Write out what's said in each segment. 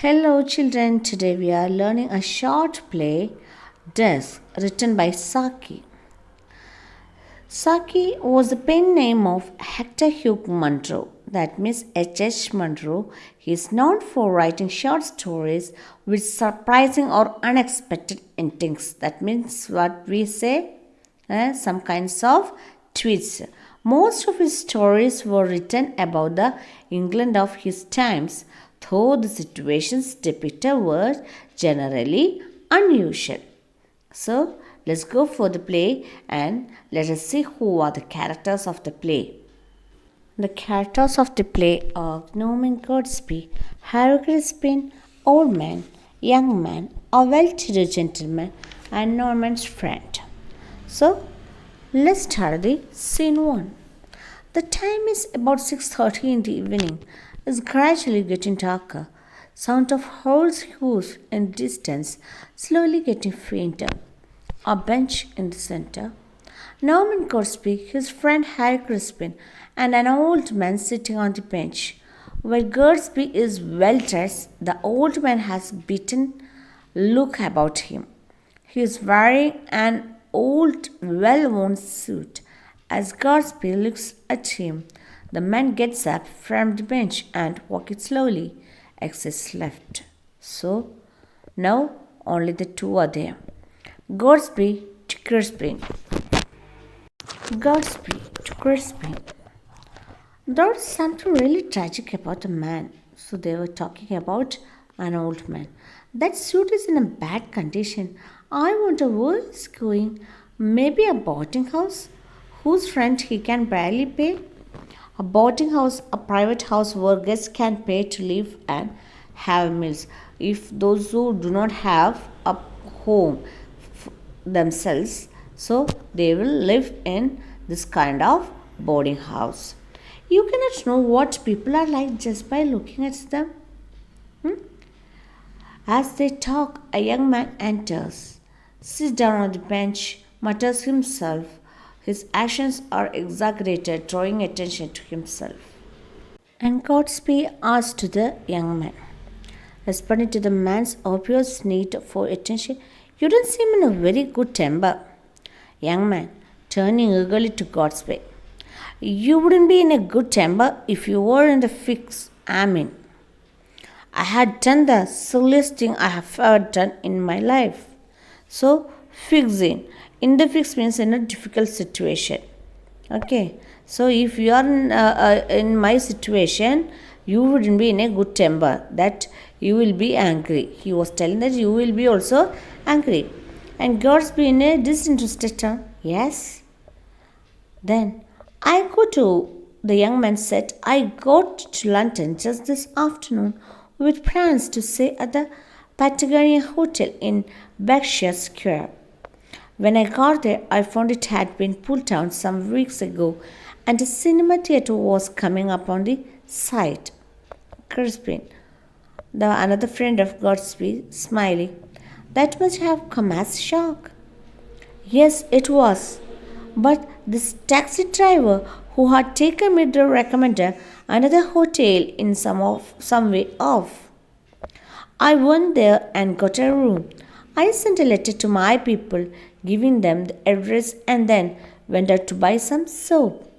Hello, children. Today we are learning a short play, Dusk, written by Saki. Saki was the pen name of Hector Hugh Munro. That means H. Munro. He is known for writing short stories with surprising or unexpected endings. That means what we say, some kinds of twists. Most of his stories were written about the England of his times, though the situations depicted were generally unusual. So let's go for the play and let us see who are the characters of the play. The characters of the play are Norman Gortsby, Harry Crispin, old man, young man, a well-to-do gentleman, and Norman's friend. So let's start the scene 1. The time is about 6:30 in the evening. It's gradually getting darker. Sound of horse hooves in distance, slowly getting fainter. A bench in the center. Norman Gortsby, his friend Harry Crispin, and an old man sitting on the bench. While Gortsby is well dressed, the old man has beaten look about him. He is wearing an old, well worn suit. As Gortsby looks at him, the man gets up from the bench and walks slowly, exits left. So, now only the two are there. Gortsby to Crispin. Gortsby to Crispin. There was something really tragic about a man. So they were talking about an old man. That suit is in a bad condition. I wonder where he's going. Maybe a boarding house whose rent he can barely pay. A boarding house, a private house where guests can pay to live and have meals. If those who do not have a home themselves, so they will live in this kind of boarding house. You cannot know what people are like just by looking at them. As they talk, a young man enters, sits down on the bench, mutters himself. His actions are exaggerated, drawing attention to himself. And Gortsby asked the young man, responding to the man's obvious need for attention, "You don't seem in a very good temper." Young man, turning eagerly to Gortsby, "You wouldn't be in a good temper if you were in the fix I'm in. I had done the silliest thing I have ever done in my life. So, fixing. In the fix means in a difficult situation. Okay. So, if you are in my situation, you wouldn't be in a good temper. That you will be angry." He was telling that you will be also angry. And Gortsby in a disinterested tone, "Yes." Then, the young man said, "I got to London just this afternoon with plans to stay at the Patagonia Hotel in Berkshire Square. When I got there, I found it had been pulled down some weeks ago and a cinema theatre was coming up on the site." Crispin, another friend of Gortsby, smiling, "That must have come as a shock." "Yes, it was. But this taxi driver who had taken me there recommended another hotel in some way off. I went there and got a room. I sent a letter to my people giving them the address and then went out to buy some soap.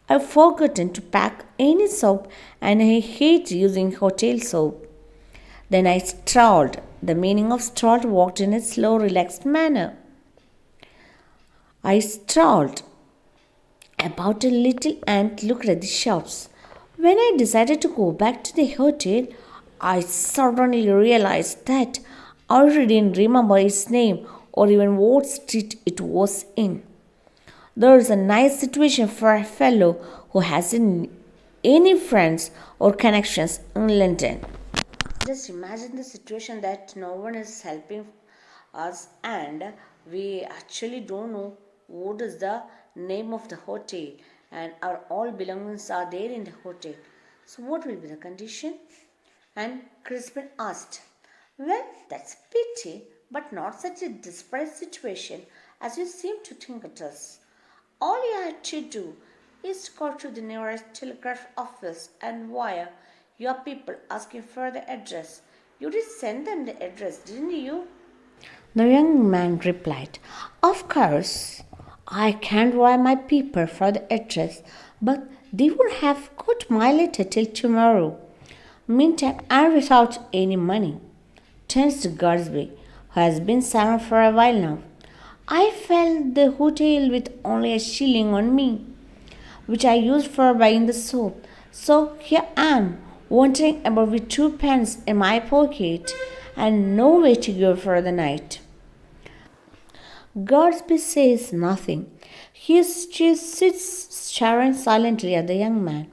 I've forgotten to pack any soap and I hate using hotel soap. Then I strolled. The meaning of strolled, walked in a slow, relaxed manner. I strolled about a little and looked at the shops. When I decided to go back to the hotel, I suddenly realized that I didn't remember its name or even what street it was in. There is a nice situation for a fellow who hasn't any friends or connections in London. Just imagine the situation that no one is helping us and we actually don't know what is the name of the hotel and our all belongings are there in the hotel. So what will be the condition? And Crispin asked, "Well, that's a pity, but not such a desperate situation as you seem to think it is. All you had to do is to go to the nearest telegraph office and wire your people asking for the address. You did send them the address, didn't you? The young man replied, Of course. I can't wire my people for the address, but they would have got my letter till tomorrow. Meantime, I'm without any money. Turns to Gortsby, who has been silent for a while now. I felt the hotel with only a shilling on me, which I used for buying the soap. So here I am, wandering about with 2 pence in my pocket and no way to go for the night. Gortsby says nothing. He just sits staring silently at the young man.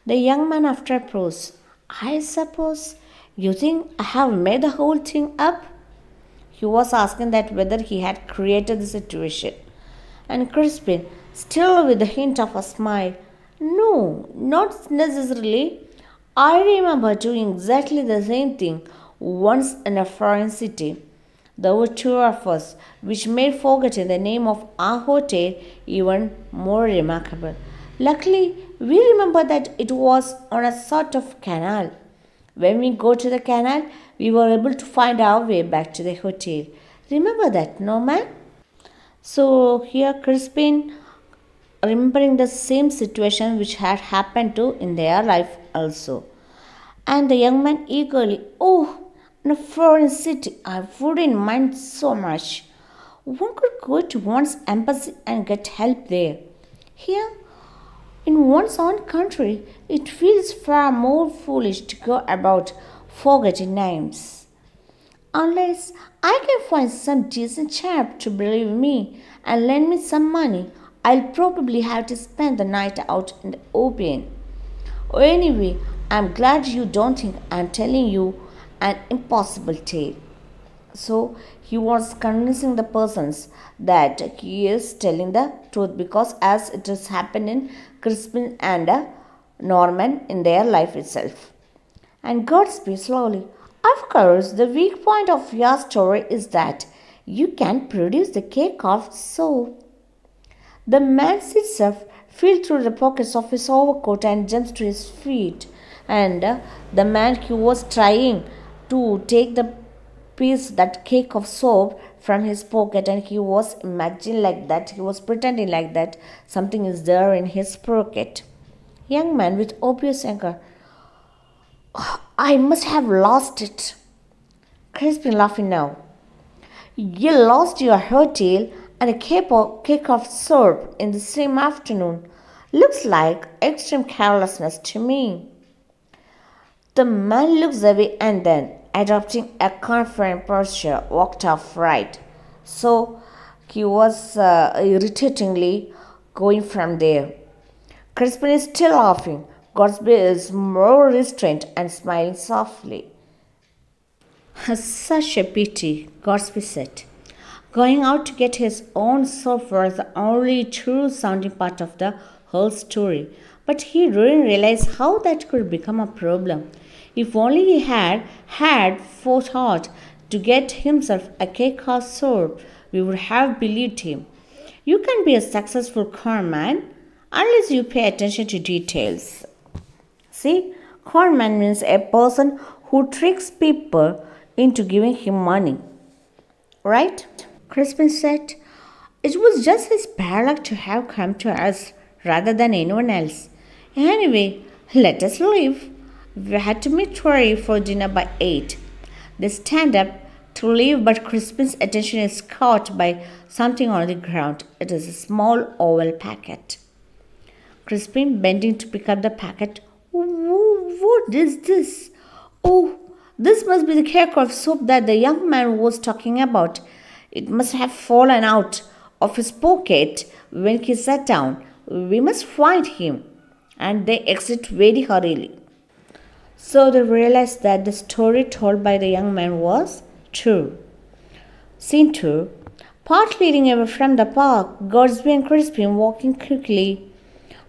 The young man, after a pause, I suppose you think I have made the whole thing up? He was asking that whether he had created the situation. And Crispin, still with the hint of a smile, No, not necessarily. I remember doing exactly the same thing once in a foreign city. There were two of us, which made forgetting the name of our hotel even more remarkable. Luckily, we remember that it was on a sort of canal. When we got to the canal, we were able to find our way back to the hotel. Remember that, no man? So here Crispin remembering the same situation which had happened to in their life also. And the young man eagerly, Oh, in a foreign city, I wouldn't mind so much. One could go to one's embassy and get help there. Here, in one's own country, it feels far more foolish to go about forgetting names. Unless I can find some decent chap to believe me and lend me some money, I'll probably have to spend the night out in the open. Anyway, I'm glad you don't think I'm telling you an impossible tale. So he was convincing the persons that he is telling the truth because as it has happened in Crispin and Norman in their life itself. And Gortsby slowly, Of course, the weak point of your story is that you can produce the cake of soap. The man sits up, feels through the pockets of his overcoat and jumps to his feet. And the man who was trying to take the piece, that cake of soap from his pocket, and he was imagining like that, he was pretending like that something is there in his pocket. Young man with obvious anger, I must have lost it. Crispin laughing now. You lost your hotel and a cake of soap in the same afternoon. Looks like extreme carelessness to me. The man looks away and then, adopting a confident posture, walked off right. So he was irritatingly going from there. Crispin is still laughing. Gortsby is more restrained and smiling softly. Such a pity, Gortsby said. Going out to get his own soap was the only true sounding part of the whole story. But he didn't realize how that could become a problem. If only he had forethought to get himself a cake of soap, we would have believed him. You can be a successful conman unless you pay attention to details. See, conman means a person who tricks people into giving him money. Right? Crispin said, It was just his bad luck to have come to us rather than anyone else. Anyway, let us leave. We had to meet Tori for dinner by 8. They stand up to leave, but Crispin's attention is caught by something on the ground. It is a small oval packet. Crispin, bending to pick up the packet, What is this? Oh, this must be the cake of soap that the young man was talking about. It must have fallen out of his pocket when he sat down. We must find him. And they exit very hurriedly. So they realized that the story told by the young man was true. Scene 2. Part leading away from the park, Gortsby and Crispin walking quickly,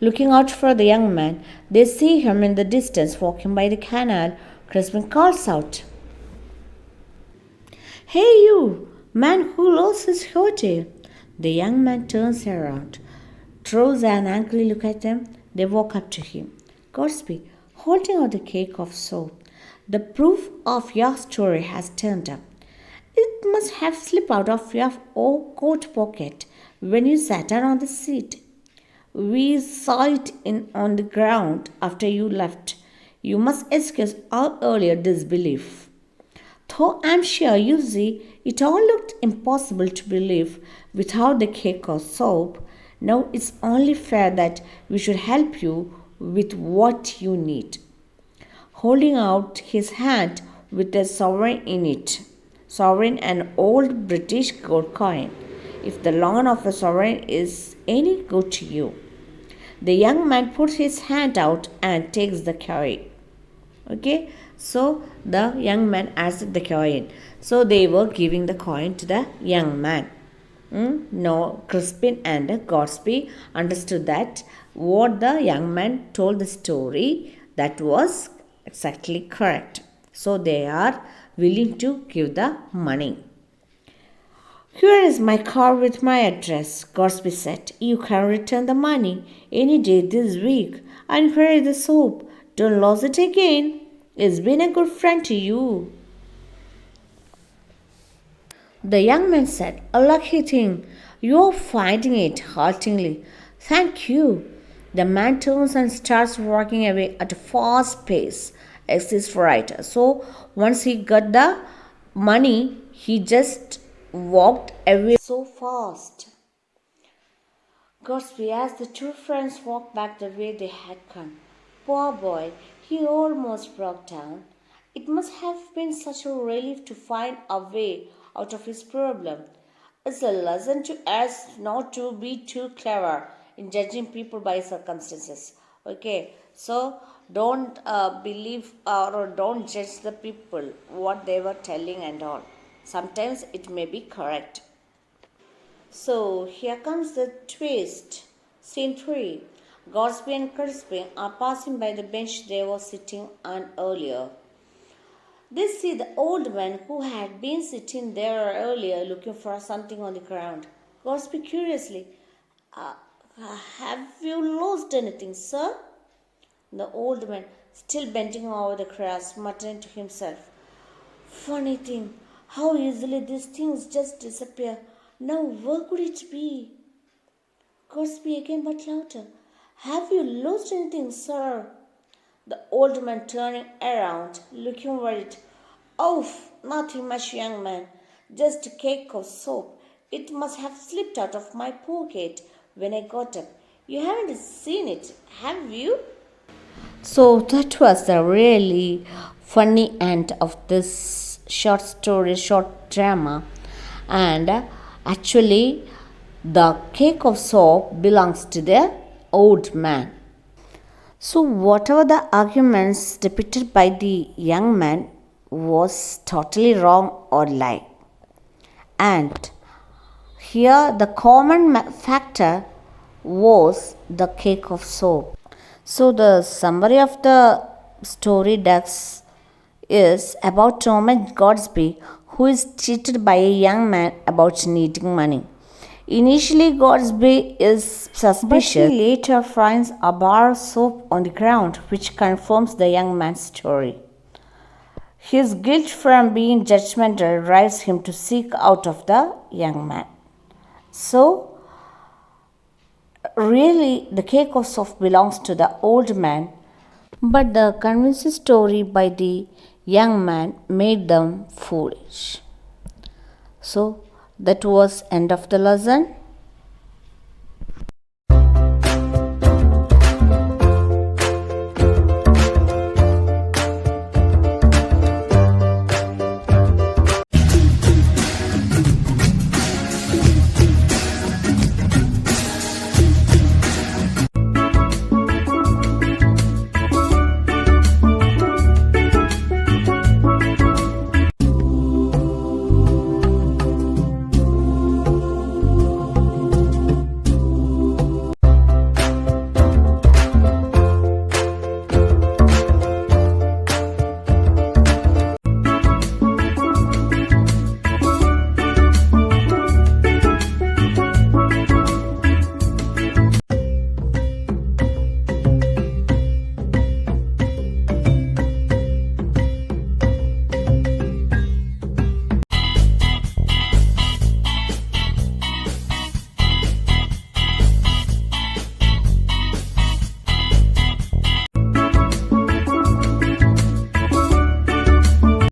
looking out for the young man. They see him in the distance walking by the canal. Crispin calls out, Hey you, man who lost his hotel. The young man turns around, throws an angry look at them. They walk up to him. Gortsby, holding out the cake of soap. The proof of your story has turned up. It must have slipped out of your coat pocket when you sat down on the seat. We saw it on the ground after you left. You must excuse our earlier disbelief. Though I'm sure you see, it all looked impossible to believe without the cake or soap. Now it's only fair that we should help you with what you need. Holding out his hand with a sovereign in it. Sovereign, an old British gold coin. If the loan of a sovereign is any good to you. The young man puts his hand out and takes the coin. Okay, so the young man asked the coin. So they were giving the coin to the young man. No, Crispin and Gortsby understood that what the young man told the story, that was exactly correct. So they are willing to give the money. Here is my card with my address, Gortsby said. You can return the money any day this week. And here is the soap. Don't lose it again. It's been a good friend to you. The young man said, a lucky thing. You're finding it haltingly. Thank you. The man turns and starts walking away at a fast pace. Exist right. So once he got the money, he just walked away so fast. Gortsby, as the two friends walked back the way they had come. Poor boy, he almost broke down. It must have been such a relief to find a way out of his problem. It's a lesson to us not to be too clever in judging people by circumstances. Okay, so don't believe or don't judge the people, what they were telling and all. Sometimes it may be correct. So here comes the twist. Scene 3. Gortsby and Crispin are passing by the bench they were sitting on earlier. They see the old man who had been sitting there earlier looking for something on the ground. Gortsby curiously, have you lost anything, sir? The old man, still bending over the grass, muttering to himself. Funny thing, how easily these things just disappear. Now where could it be? Gortsby again but louder. Have you lost anything, sir? The old man turning around, looking worried. Oh, nothing much, young man. Just a cake of soap. It must have slipped out of my pocket when I got up. You haven't seen it, have you? So that was the really funny end of this short story, short drama. And actually, the cake of soap belongs to the old man. So, whatever the arguments depicted by the young man was totally wrong or lie. And here, the common factor was the cake of soap. So, the summary of the story Dusk is about Thomas Gortsby, who is cheated by a young man about needing money. Initially, Gortsby is suspicious, but he later finds a bar of soap on the ground, which confirms the young man's story. His guilt from being judgmental drives him to seek out of the young man. So, really, the cake of soap belongs to the old man, but the convincing story by the young man made them foolish. So, that was end of the lesson.